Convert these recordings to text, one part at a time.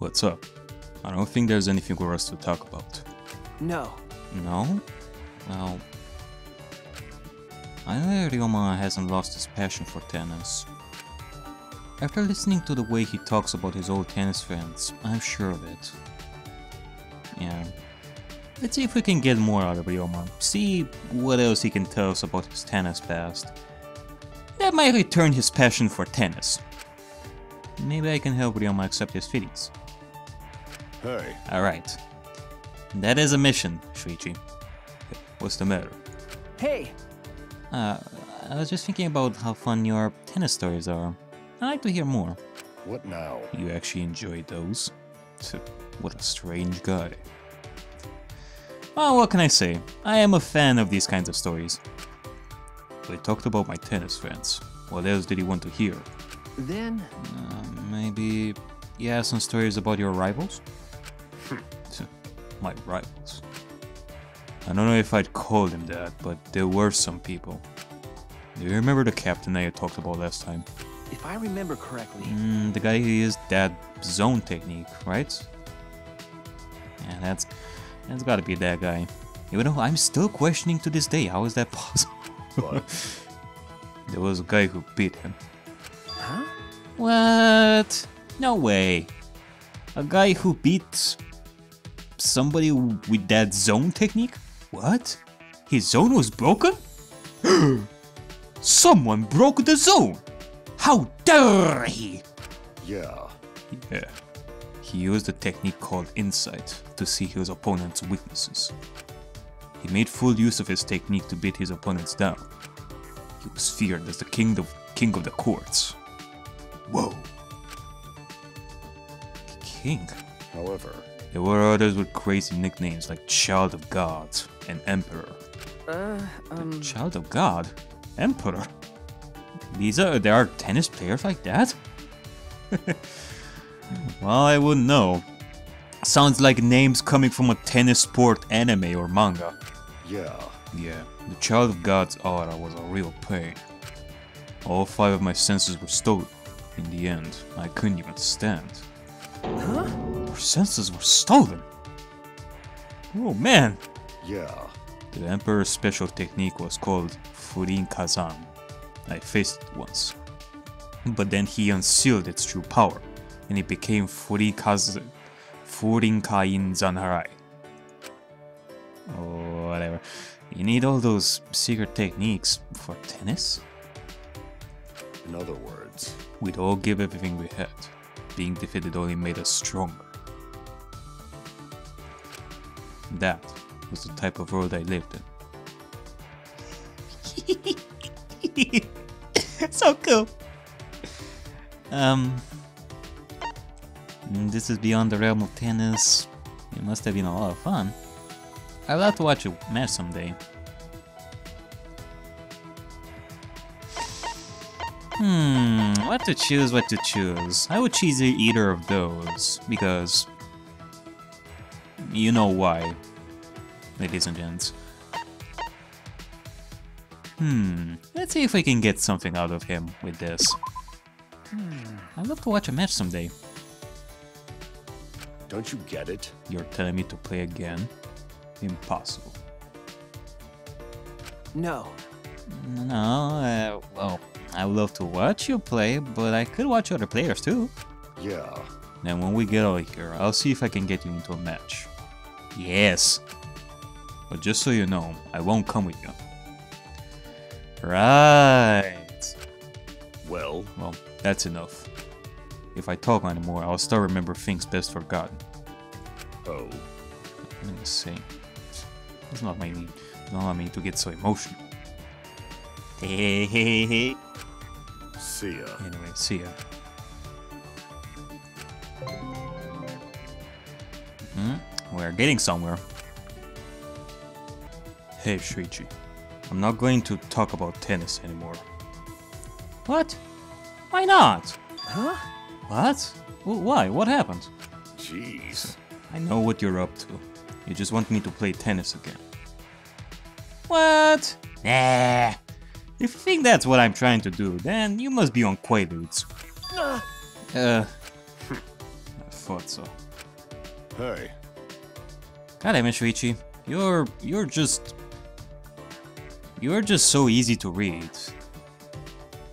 What's up? I don't think there's anything for us to talk about. No. No? Well, I know Ryoma hasn't lost his passion for tennis. After listening to the way he talks about his old tennis friends, I'm sure of it. Yeah. Let's see if we can get more out of Ryoma. See what else he can tell us about his tennis past. That might return his passion for tennis. Maybe I can help Ryoma accept his feelings. Hey. Alright. That is a mission, Shuichi. What's the matter? Hey! I was just thinking about how fun your tennis stories are. I'd like to hear more. What now? You actually enjoy those? What a strange guy. Well, what can I say? I am a fan of these kinds of stories. We talked about my tennis friends. What else did he want to hear? Then... Maybe you have some stories about your rivals? My rivals. I don't know if I'd call them that, but there were some people. Do you remember the captain I talked about last time? If I remember correctly... The guy who used that zone technique, right? Yeah, that's gotta be that guy. Even though I'm still questioning to this day, how is that possible? What? There was a guy who beat him. Huh? What? No way. A guy who beat somebody with that zone technique? What? His zone was broken? Someone broke the zone! How dare he! Yeah. Yeah. He used a technique called insight to see his opponent's weaknesses. He made full use of his technique to beat his opponents down. He was feared as the king of the courts. Whoa. King? However... There were others with crazy nicknames like Child of God and Emperor. Child of God? Emperor? There are tennis players like that? Well, I wouldn't know. Sounds like names coming from a tennis sport anime or manga. Yeah. Yeah, the Child of God's aura was a real pain. All 5 of my senses were stolen. In the end, I couldn't even stand. Huh? Our senses were stolen? Oh man! Yeah. The Emperor's special technique was called Furin Kazan. I faced it once. But then he unsealed its true power, and it became Furin Kain Zanharai. Oh, whatever. You need all those secret techniques for tennis? In other words... We'd all give everything we had. Being defeated only made us stronger. That was the type of world I lived in. So cool! This is beyond the realm of tennis. It must have been a lot of fun. I'd love to watch a match someday. What to choose? I would choose either of those, because... You know why, ladies and gents. Let's see if we can get something out of him with this. I'd love to watch a match someday. Don't you get it? You're telling me to play again? Impossible. No. No, well, I would love to watch you play, but I could watch other players too. Yeah. Then when we get out of here, I'll see if I can get you into a match. Yes! But just so you know, I won't come with you. Right! Well, that's enough. If I talk anymore, I'll start remember things best forgotten. oh. I'm insane. It's not my need. Not me to get so emotional. Hey. See ya. Anyway, see ya. We're getting somewhere. Hey, Shuichi. I'm not going to talk about tennis anymore. What? Why not? Huh? What? Why? What happened? Jeez. I know what you're up to. You just want me to play tennis again. What? Nah. If you think that's what I'm trying to do, then you must be on Quaaludes. thought so. Hey, God damn it, Shuichi. You're just so easy to read.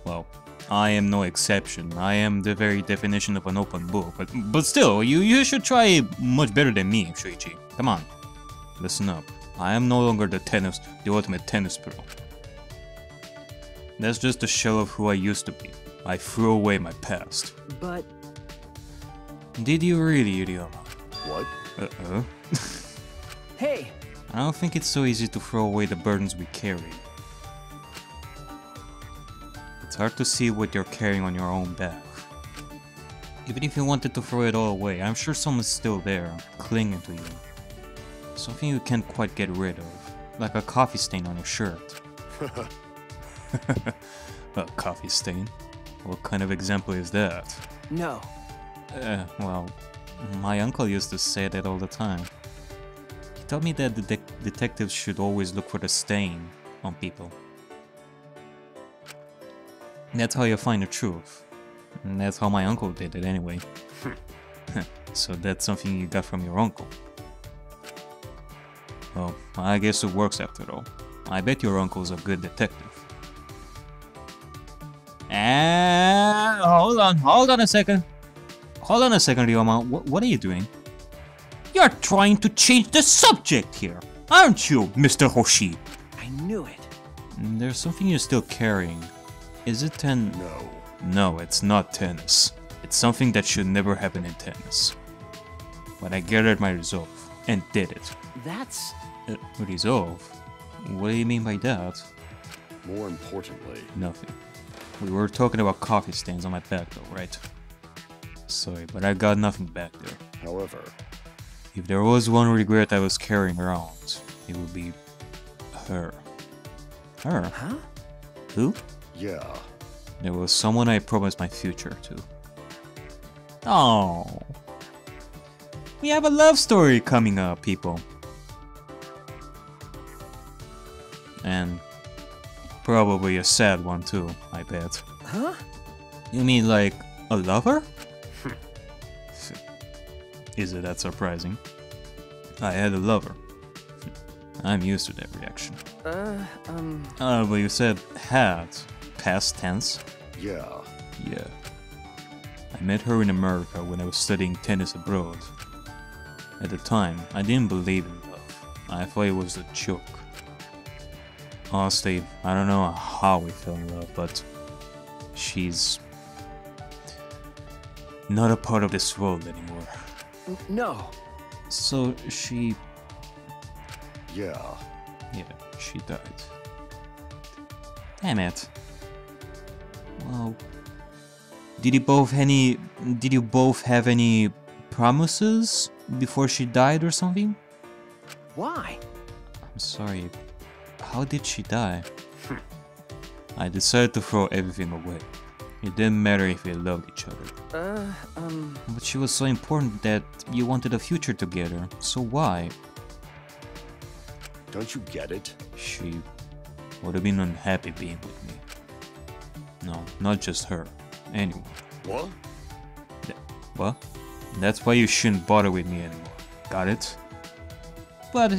Well, I am no exception. I am the very definition of an open book, but still, you should try much better than me, Shuichi. Come on. Listen up. I am no longer the ultimate tennis pro. That's just a shell of who I used to be. I threw away my past. But Did you really, Ryoma? what? Uh-oh. hey, I don't think it's so easy to throw away the burdens we carry. It's hard to see what you're carrying on your own back. Even if you wanted to throw it all away, I'm sure someone's still there, clinging to you. Something you can't quite get rid of, like a coffee stain on your shirt. A coffee stain? What kind of example is that? no. Well, my uncle used to say that all the time. He told me that the detectives should always look for the stain on people. That's how you find the truth. And that's how my uncle did it anyway. So that's something you got from your uncle. Well, I guess it works after all. I bet your uncle's a good detective. Hold on a second. Hold on a second, Ryoma. What are you doing? You're trying to change the subject here, aren't you, Mr. Hoshi? I knew it. There's something you're still carrying. Is it No. No, it's not tennis. It's something that should never happen in tennis. But I gathered my resolve and did it. That's... Resolve? What do you mean by that? More importantly, Nothing. We were talking about coffee stains on my back though, right? Sorry, but I got nothing back there. however, If there was one regret I was carrying around, it would be her. Her? Huh? Who? yeah. There was someone I promised my future to. Oh, we have a love story coming up, people. And probably a sad one too, I bet. Huh? You mean like a lover? Is it that surprising? I had a lover. I'm used to that reaction. But you said had. Past tense? Yeah. Yeah. I met her in America when I was studying tennis abroad. At the time, I didn't believe in love. I thought it was a joke. Honestly, I don't know how we fell in love, but she's not a part of this world anymore. No. So she... Yeah. yeah, she died. Damn it. Well, did you both have any promises before she died or something? Why? I'm sorry. How did she die? I decided to throw everything away. It didn't matter if we loved each other. But she was so important that you wanted a future together, so why? Don't you get it? She would have been unhappy being with me. No, not just her. Anyone. What? What? That's why you shouldn't bother with me anymore. Got it? But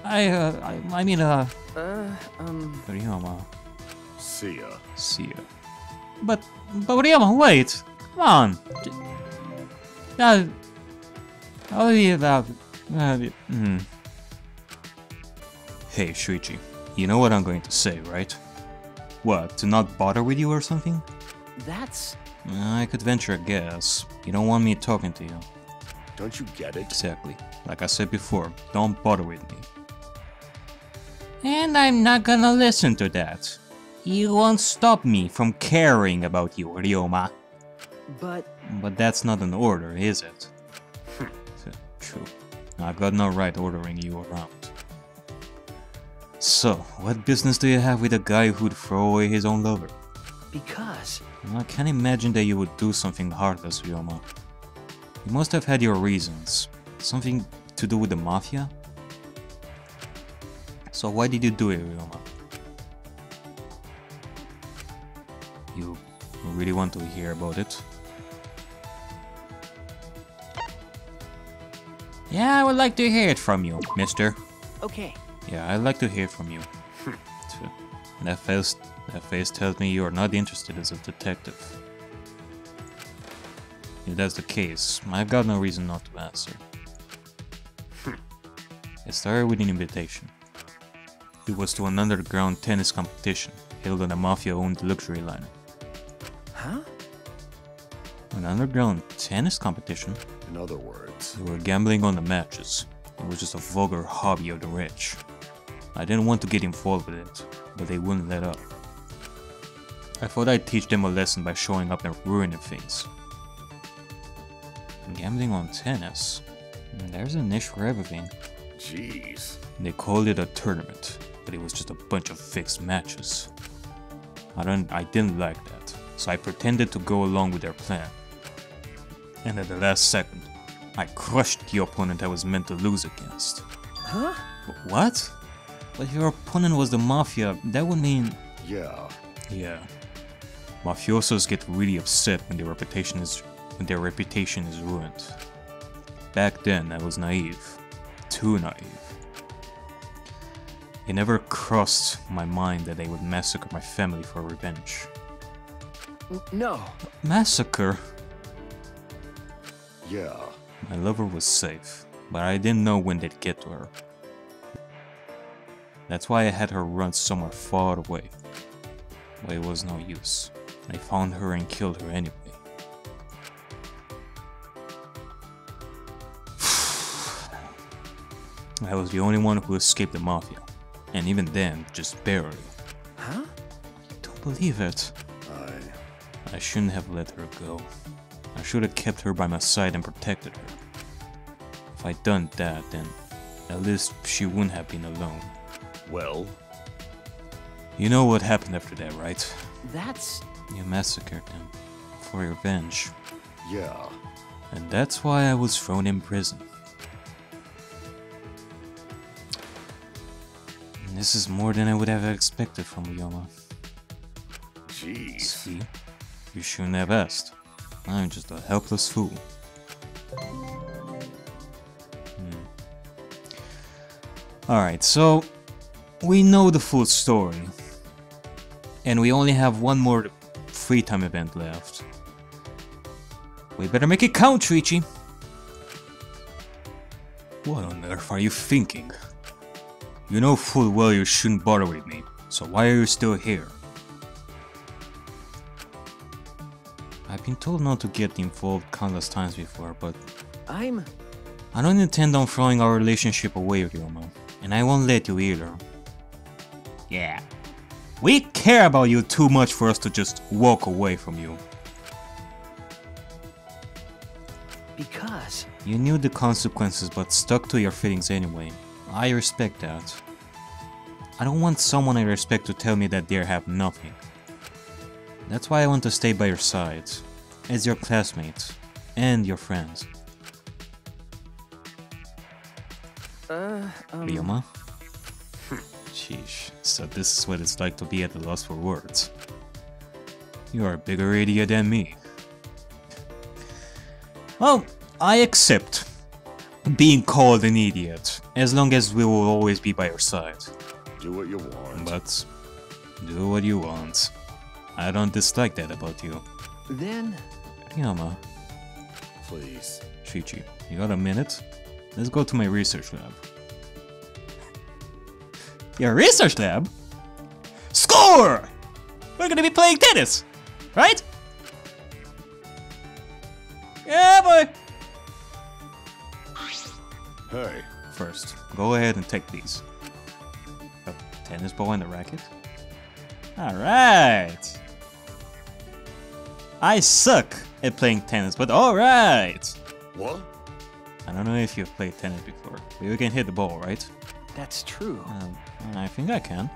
I mean, Ryoma. See ya. See ya. But Ryoma, wait! Come on! Hey, Shuichi, you know what I'm going to say, right? What, to not bother with you or something? That's... I could venture a guess. You don't want me talking to you. Don't you get it? Exactly. Like I said before, don't bother with me. And I'm not gonna listen to that. You won't stop me from caring about you, Ryoma. But... But that's not an order, is it? True. I've got no right ordering you around. So, what business do you have with a guy who'd throw away his own lover? because... I can't imagine that you would do something heartless, Ryoma. You must have had your reasons. Something to do with the mafia? So why did you do it, Ryoma? You really want to hear about it? Yeah, I would like to hear it from you, mister. Okay. Yeah, I'd like to hear from you. That face tells me you are not interested as a detective. If that's the case, I've got no reason not to answer. It started with an invitation. It was to an underground tennis competition held on a mafia-owned luxury liner. Huh? An underground tennis competition? In other words, They were gambling on the matches. It was just a vulgar hobby of the rich. I didn't want to get involved with it, but they wouldn't let up. I thought I'd teach them a lesson by showing up and ruining things. Gambling on tennis? There's a niche for everything. jeez. They called it a tournament, but it was just a bunch of fixed matches. I didn't like that, so I pretended to go along with their plan. And at the last second, I crushed the opponent I was meant to lose against. Huh? What? But if your opponent was the mafia, that would mean... Yeah. Yeah. Mafiosos get really upset when their reputation is ruined. Back then, I was naive. Too naive. It never crossed my mind that they would massacre my family for revenge. No. Massacre? Yeah. My lover was safe, but I didn't know when they'd get to her. That's why I had her run somewhere far away. But it was no use. I found her and killed her anyway. I was the only one who escaped the mafia. And even then, just barely. Huh? I don't believe it. I shouldn't have let her go. I should have kept her by my side and protected her. If I'd done that, then at least she wouldn't have been alone. Well, You know what happened after that, right? That's... You massacred them for revenge. yeah. And that's why I was thrown in prison. And this is more than I would have expected from Ryoma. Jeez. See? You shouldn't have asked. I'm just a helpless fool. Alright, so we know the full story. And we only have one more free time event left. We better make it count, Trichi. What on earth are you thinking? You know full well you shouldn't bother with me, so why are you still here? I've been told not to get involved countless times before, but I don't intend on throwing our relationship away, Ryoma, and I won't let you either. Yeah. We care about you too much for us to just walk away from you. Because... You knew the consequences but stuck to your feelings anyway. I respect that. I don't want someone I respect to tell me that they have nothing. That's why I want to stay by your side, as your classmates and your friends. Ryoma? Sheesh, so this is what it's like to be at a loss for words. You are a bigger idiot than me. Well, I accept being called an idiot, as long as we will always be by your side. Do what you want. But do what you want. I don't dislike that about you. Then... Ryoma, Please. Chichi, you got a minute? Let's go to my research lab. Your research lab? Score! We're gonna be playing tennis, right? Yeah, boy! Hey. First, go ahead and take these. A tennis ball and a racket? Alright! I suck at playing tennis, but alright! What? I don't know if you've played tennis before, but you can hit the ball, right? That's true. I think I can.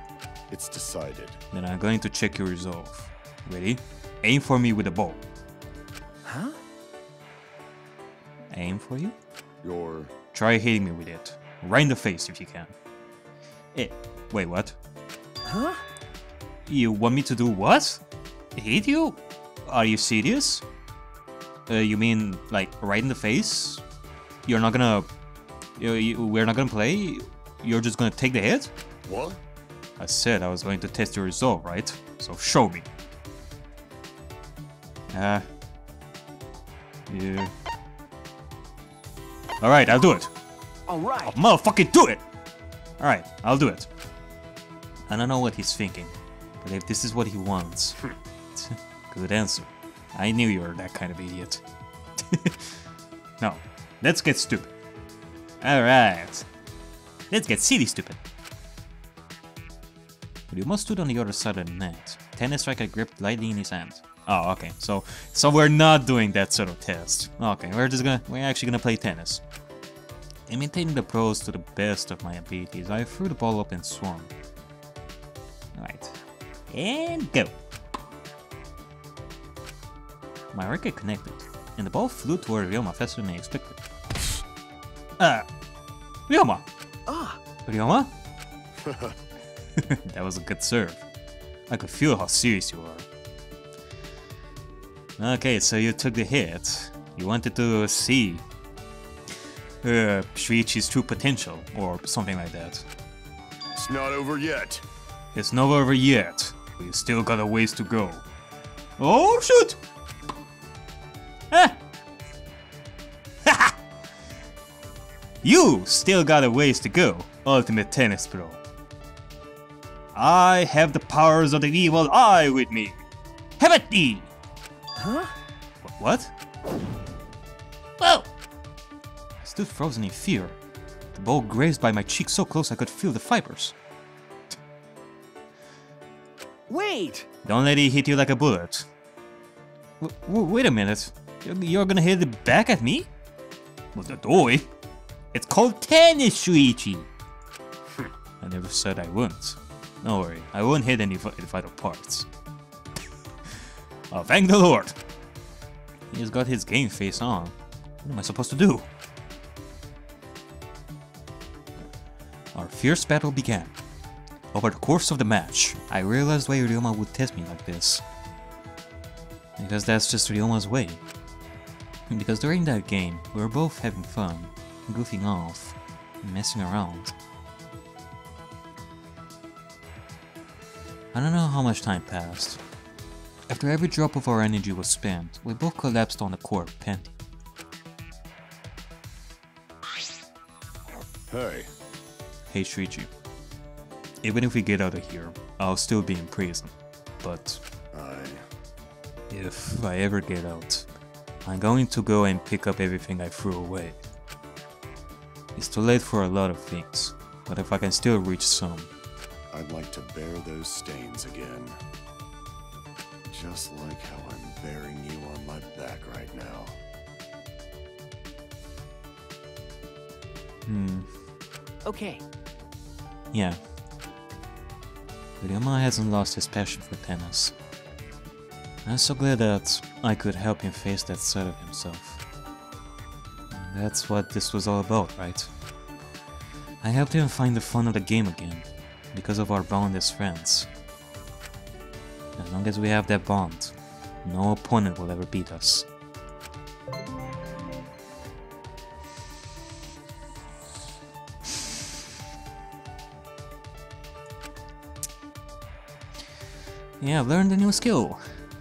It's decided. Then I'm going to check your resolve. Ready? Aim for me with the ball. Huh? Aim for you? Your... Try hitting me with it. Right in the face if you can. Eh, wait, what? Huh? You want me to do what? Hit you? Are you serious? You mean, like, right in the face? You're not gonna We're not gonna play? You're just gonna take the hit? What? I said I was going to test your resolve, right? So show me. Yeah. Alright, I'll do it. All right. I'll motherfucking do it! Alright, I'll do it. I don't know what he's thinking, but if this is what he wants... Good answer. I knew you were that kind of idiot. No, let's get stupid. Alright. Let's get silly stupid. Ryoma stood on the other side of the net. Tennis racket gripped lightly in his hand. Oh, okay. So we're not doing that sort of test. Okay, we're actually gonna play tennis. Imitating the pros to the best of my abilities, I threw the ball up and swung. Alright. And go. My racket connected, and the ball flew toward Ryoma faster than I expected. Ryoma! Ah! Ryoma? That was a good serve. I could feel how serious you are. Okay, so you took the hit. You wanted to see Shuichi's true potential, or something like that. It's not over yet. It's not over yet. We still got a ways to go. Oh shoot! Ah! You still got a ways to go, Ultimate Tennis Pro. I have the powers of the evil eye with me. Have at thee! Huh? What? Whoa! I stood frozen in fear. The ball grazed by my cheek so close I could feel the fibers. Wait! Don't let it hit you like a bullet. Wait a minute. You're gonna hit it back at me? What the doy? It's called tennis, Shuichi! I never said I wouldn't. Don't worry, I won't hit any vital parts. Oh, thank the Lord! He's got his game face on. What am I supposed to do? Our fierce battle began. Over the course of the match, I realized why Ryoma would test me like this. Because that's just Ryoma's way. Because during that game, we were both having fun, goofing off, and messing around. I don't know how much time passed. After every drop of our energy was spent, we both collapsed on the court, panting. Hey. Hey Shuichi. Even if we get out of here, I'll still be in prison. But if I ever get out, I'm going to go and pick up everything I threw away. It's too late for a lot of things, but if I can still reach some, I'd like to bear those stains again. Just like how I'm bearing you on my back right now. Okay. Yeah. Ryoma hasn't lost his passion for tennis. I'm so glad that I could help him face that side of himself. That's what this was all about, right? I helped him find the fun of the game again, because of our bond as friends. As long as we have that bond, no opponent will ever beat us. Yeah, I've learned a new skill.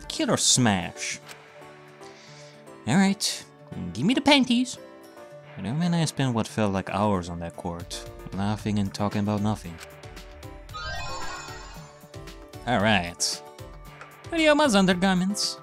Killer Smash. Alright, give me the panties. And then I spent what felt like hours on that court, laughing and talking about nothing. Alright. Ryoma's undergarments.